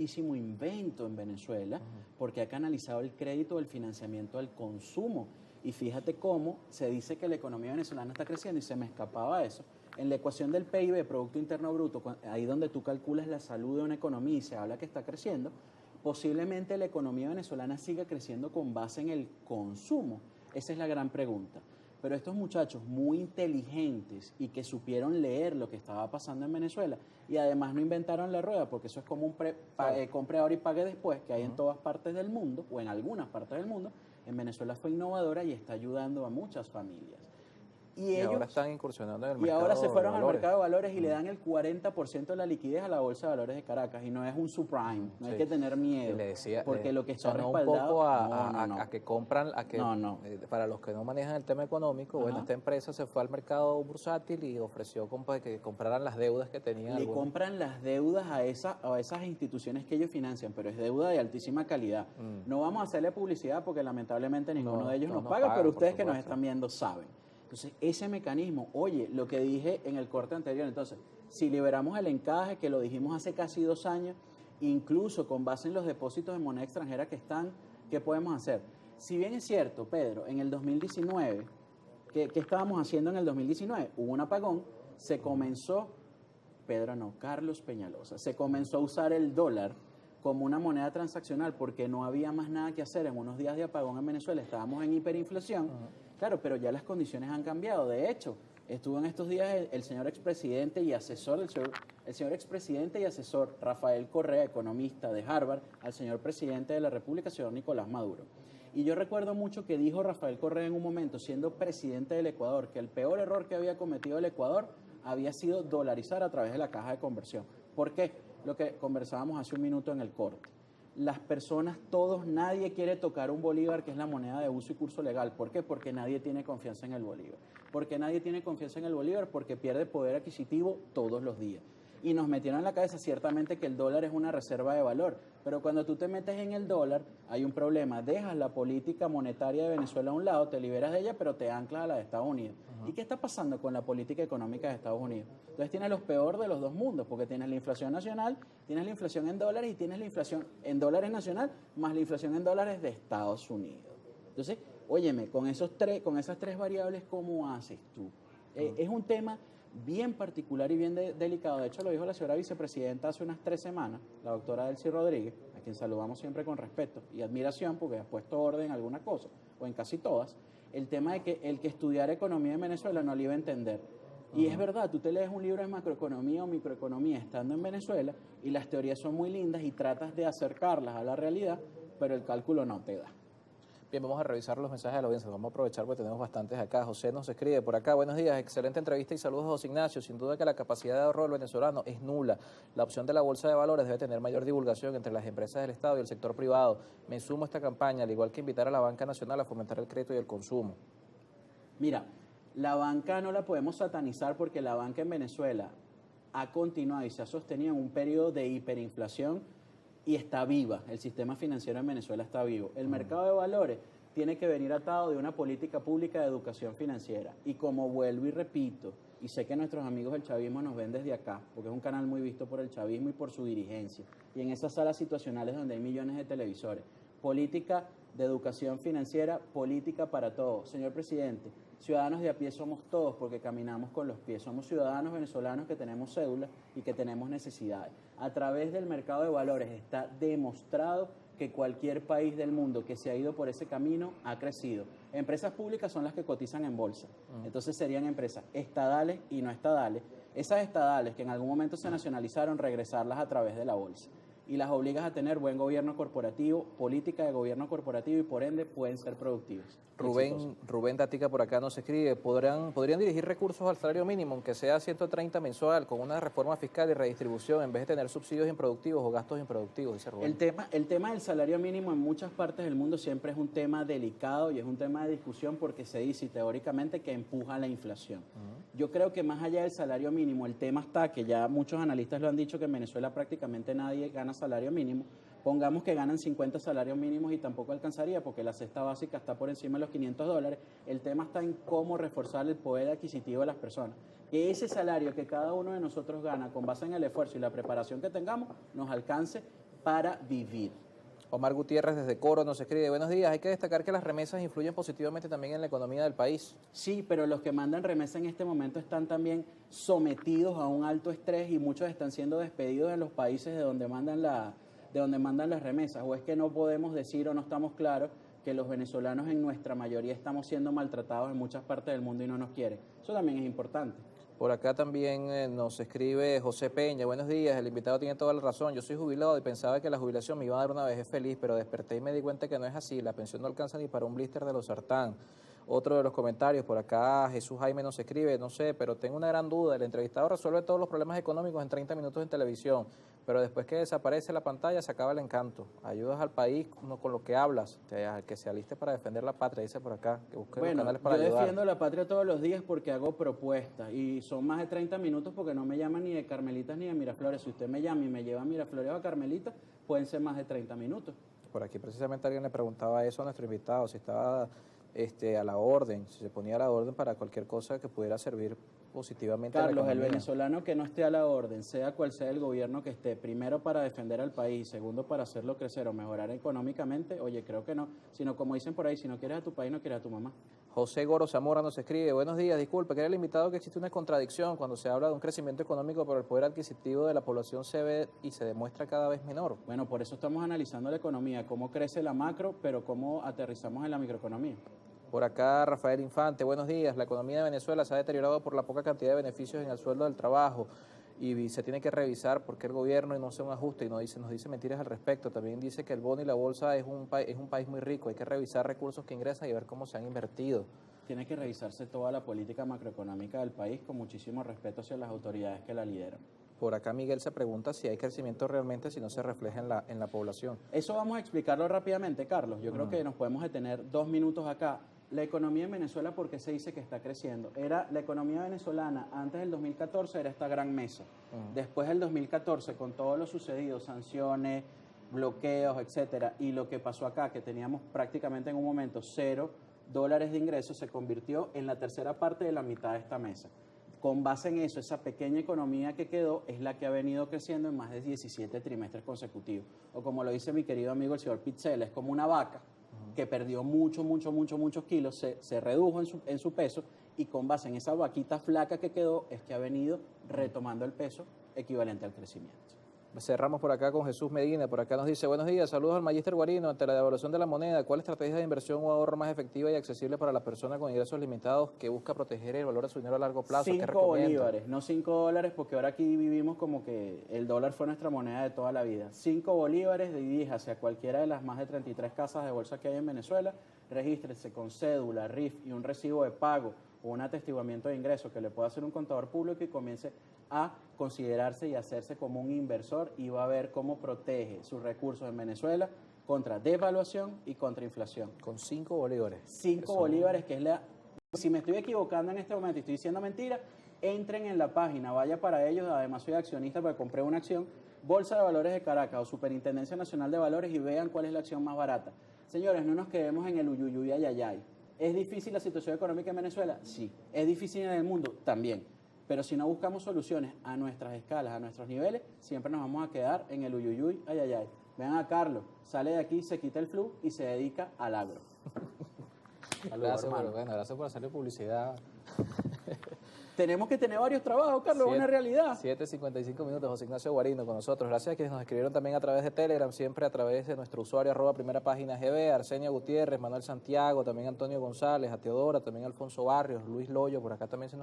muchísimo invento en Venezuela porque ha canalizado el crédito, el financiamiento al consumo. Y fíjate cómo se dice que la economía venezolana está creciendo y se me escapaba eso. En la ecuación del PIB, Producto Interno Bruto, ahí donde tú calculas la salud de una economía y se habla que está creciendo, posiblemente la economía venezolana siga creciendo con base en el consumo. Esa es la gran pregunta. Pero estos muchachos muy inteligentes y que supieron leer lo que estaba pasando en Venezuela y además no inventaron la rueda, porque eso es como un compre ahora y pague después, que hay en todas partes del mundo o en algunas partes del mundo. En Venezuela fue innovadora y está ayudando a muchas familias. Y ahora están incursionando en el Y mercado ahora se fueron de al valores. mercado de valores y le dan el 40% de la liquidez a la Bolsa de Valores de Caracas. Y no es un subprime, no hay que tener miedo. Y le decía, porque lo que está sonó respaldado... un poco no. a que compran, a que para los que no manejan el tema económico, bueno, esta empresa se fue al mercado bursátil y ofreció que compraran las deudas que tenían. Le compran las deudas a esas instituciones que ellos financian, pero es deuda de altísima calidad. No vamos a hacerle publicidad porque lamentablemente ninguno de ellos nos paga, pero ustedes que nos están viendo saben. Entonces, ese mecanismo, oye, lo que dije en el corte anterior, entonces, si liberamos el encaje, que lo dijimos hace casi 2 años, incluso con base en los depósitos de moneda extranjera que están, ¿qué podemos hacer? Si bien es cierto, Pedro, en el 2019, ¿qué estábamos haciendo en el 2019? Hubo un apagón, se comenzó, Pedro no, Carlos Peñalosa, se comenzó a usar el dólar como una moneda transaccional porque no había más nada que hacer en unos días de apagón en Venezuela, estábamos en hiperinflación. Claro, pero ya las condiciones han cambiado. De hecho, estuvo en estos días el señor expresidente y asesor, el señor expresidente y asesor Rafael Correa, economista de Harvard, al señor presidente de la República, señor Nicolás Maduro. Y yo recuerdo mucho que dijo Rafael Correa en un momento, siendo presidente del Ecuador, que el peor error que había cometido el Ecuador había sido dolarizar a través de la caja de conversión. ¿Por qué? Lo que conversábamos hace un minuto en el corte. Las personas, todos, nadie quiere tocar un bolívar, que es la moneda de uso y curso legal. ¿Por qué? Porque nadie tiene confianza en el bolívar. Porque nadie tiene confianza en el bolívar porque pierde poder adquisitivo todos los días. Y nos metieron en la cabeza ciertamente que el dólar es una reserva de valor, pero cuando tú te metes en el dólar hay un problema, dejas la política monetaria de Venezuela a un lado, te liberas de ella, pero te anclas a la de Estados Unidos. ¿Y qué está pasando con la política económica de Estados Unidos? Entonces tienes lo peor de los dos mundos, porque tienes la inflación nacional, tienes la inflación en dólares y tienes la inflación en dólares nacional más la inflación en dólares de Estados Unidos. Entonces, óyeme, con esas tres variables, ¿cómo haces tú? Es un tema bien particular y bien delicado. De hecho, lo dijo la señora vicepresidenta hace unas 3 semanas, la doctora Delcy Rodríguez, a quien saludamos siempre con respeto y admiración porque ha puesto orden en alguna cosa, o en casi todas, el tema de que el que estudiara economía en Venezuela no le iba a entender. Y es verdad, tú te lees un libro de macroeconomía o microeconomía estando en Venezuela y las teorías son muy lindas y tratas de acercarlas a la realidad, pero el cálculo no te da. Bien, vamos a revisar los mensajes de la audiencia. Vamos a aprovechar porque tenemos bastantes acá. José nos escribe por acá. Buenos días, excelente entrevista y saludos a José Ignacio. Sin duda que la capacidad de ahorro del venezolano es nula. La opción de la bolsa de valores debe tener mayor divulgación entre las empresas del Estado y el sector privado. Me sumo a esta campaña, al igual que invitar a la banca nacional a fomentar el crédito y el consumo. Mira, la banca no la podemos satanizar porque la banca en Venezuela ha continuado y se ha sostenido en un periodo de hiperinflación y está viva. El sistema financiero en Venezuela está vivo. El mercado de valores tiene que venir atado de una política pública de educación financiera. Y como vuelvo y repito, y sé que nuestros amigos del chavismo nos ven desde acá, porque es un canal muy visto por el chavismo y por su dirigencia, y en esas salas situacionales donde hay millones de televisores, política de educación financiera, política para todos. Señor presidente, ciudadanos de a pie somos todos porque caminamos con los pies. Somos ciudadanos venezolanos que tenemos cédulas y que tenemos necesidades. A través del mercado de valores está demostrado que cualquier país del mundo que se ha ido por ese camino ha crecido. Empresas públicas son las que cotizan en bolsa. Entonces serían empresas estadales y no estadales. Esas estadales que en algún momento se nacionalizaron, regresarlas a través de la bolsa. Y las obligas a tener buen gobierno corporativo, política de gobierno corporativo y por ende pueden ser productivos. Rubén Datica por acá nos escribe, ¿podrían dirigir recursos al salario mínimo, aunque sea 130 mensual, con una reforma fiscal y redistribución, en vez de tener subsidios improductivos o gastos improductivos? Dice Rubén. El tema del salario mínimo en muchas partes del mundo siempre es un tema delicado y es un tema de discusión porque se dice teóricamente que empuja la inflación. Yo creo que más allá del salario mínimo, el tema está que ya muchos analistas lo han dicho que en Venezuela prácticamente nadie gana salario mínimo. Pongamos que ganan 50 salarios mínimos y tampoco alcanzaría porque la cesta básica está por encima de los $500. El tema está en cómo reforzar el poder adquisitivo de las personas. Que ese salario que cada uno de nosotros gana con base en el esfuerzo y la preparación que tengamos nos alcance para vivir. Omar Gutiérrez desde Coro nos escribe, buenos días, hay que destacar que las remesas influyen positivamente también en la economía del país. Sí, pero los que mandan remesas en este momento están también sometidos a un alto estrés y muchos están siendo despedidos en los países de donde mandan las remesas. ¿O es que no podemos decir o no estamos claros que los venezolanos en nuestra mayoría estamos siendo maltratados en muchas partes del mundo y no nos quieren? Eso también es importante. Por acá también nos escribe José Peña, buenos días, el invitado tiene toda la razón, yo soy jubilado y pensaba que la jubilación me iba a dar una vejez feliz, pero desperté y me di cuenta que no es así, la pensión no alcanza ni para un blister de los sartán. Otro de los comentarios, por acá Jesús Jaime nos escribe, no sé, pero tengo una gran duda, el entrevistado resuelve todos los problemas económicos en 30 minutos en televisión, pero después que desaparece la pantalla se acaba el encanto. Ayudas al país con lo que hablas, que se aliste para defender la patria, dice por acá, que busque los canales para ayudar. Yo defiendo la patria todos los días porque hago propuestas y son más de 30 minutos porque no me llaman ni de Carmelitas ni de Miraflores. Si usted me llama y me lleva a Miraflores o a Carmelitas, pueden ser más de 30 minutos. Por aquí precisamente alguien le preguntaba eso a nuestro invitado, si estaba a la orden, si se ponía a la orden para cualquier cosa que pudiera servir positivamente a la Carlos, economía. el venezolano que no esté a la orden, sea cual sea el gobierno que esté, primero para defender al país, segundo para hacerlo crecer o mejorar económicamente, oye, creo que no, sino como dicen por ahí, si no quieres a tu país, no quieres a tu mamá. José Goro Zamora nos escribe, buenos días, disculpe, que era el invitado que existe una contradicción cuando se habla de un crecimiento económico, pero el poder adquisitivo de la población se ve y se demuestra cada vez menor. Bueno, por eso estamos analizando la economía, cómo crece la macro, pero cómo aterrizamos en la microeconomía. Por acá Rafael Infante, buenos días, la economía de Venezuela se ha deteriorado por la poca cantidad de beneficios en el sueldo del trabajo y se tiene que revisar por qué el gobierno no hace un ajuste y nos dice mentiras al respecto. También dice que el bono y la bolsa es un país muy rico, hay que revisar recursos que ingresan y ver cómo se han invertido. Tiene que revisarse toda la política macroeconómica del país con muchísimo respeto hacia las autoridades que la lideran. Por acá Miguel se pregunta si hay crecimiento realmente, si no se refleja en la población. Eso vamos a explicarlo rápidamente, Carlos. Yo creo que nos podemos detener 2 minutos acá. La economía en Venezuela, ¿por qué se dice que está creciendo? La economía venezolana antes del 2014 era esta gran mesa. Después del 2014, con todo lo sucedido, sanciones, bloqueos, etcétera, y lo que pasó acá, que teníamos prácticamente en un momento $0 de ingresos, se convirtió en la tercera parte de la mitad de esta mesa. Con base en eso, esa pequeña economía que quedó es la que ha venido creciendo en más de 17 trimestres consecutivos. O como lo dice mi querido amigo el señor Pizzella, es como una vaca que perdió muchos kilos, se redujo en su peso y con base en esa vaquita flaca que quedó es que ha venido retomando el peso equivalente al crecimiento. Cerramos por acá con Jesús Medina, por acá nos dice, buenos días, saludos al Magíster Guarino, ante la devaluación de la moneda, ¿cuál estrategia de inversión o ahorro más efectiva y accesible para la persona con ingresos limitados que busca proteger el valor de su dinero a largo plazo? 5 bolívares, no $5, porque ahora aquí vivimos como que el dólar fue nuestra moneda de toda la vida. 5 bolívares, dirige hacia cualquiera de las más de 33 casas de bolsa que hay en Venezuela, regístrese con cédula, RIF y un recibo de pago o un atestiguamiento de ingresos que le pueda hacer un contador público y comience a considerarse y hacerse como un inversor y va a ver cómo protege sus recursos en Venezuela contra devaluación y contra inflación. Con 5 bolívares. 5 bolívares, que es la... Si me estoy equivocando en este momento y estoy diciendo mentira, entren en la página, vaya para ellos, además soy accionista porque compré una acción, Bolsa de Valores de Caracas o Superintendencia Nacional de Valores y vean cuál es la acción más barata. Señores, no nos quedemos en el uyuyuy ayayay. ¿Es difícil la situación económica en Venezuela? Sí. ¿Es difícil en el mundo? También. Pero si no buscamos soluciones a nuestras escalas, a nuestros niveles, siempre nos vamos a quedar en el uyuyuy, ayayay. Vean a Carlos, sale de aquí, se quita el flu y se dedica al agro. Gracias por hacerle publicidad. Tenemos que tener varios trabajos, Carlos, es una realidad. 7:55 minutos, José Ignacio Guarino con nosotros. Gracias a quienes nos escribieron también a través de Telegram, siempre a través de nuestro usuario @primera página GB, Arsenia Gutiérrez, Manuel Santiago, también Antonio González, a Teodora, también Alfonso Barrios, Luis Loyo, por acá también se nos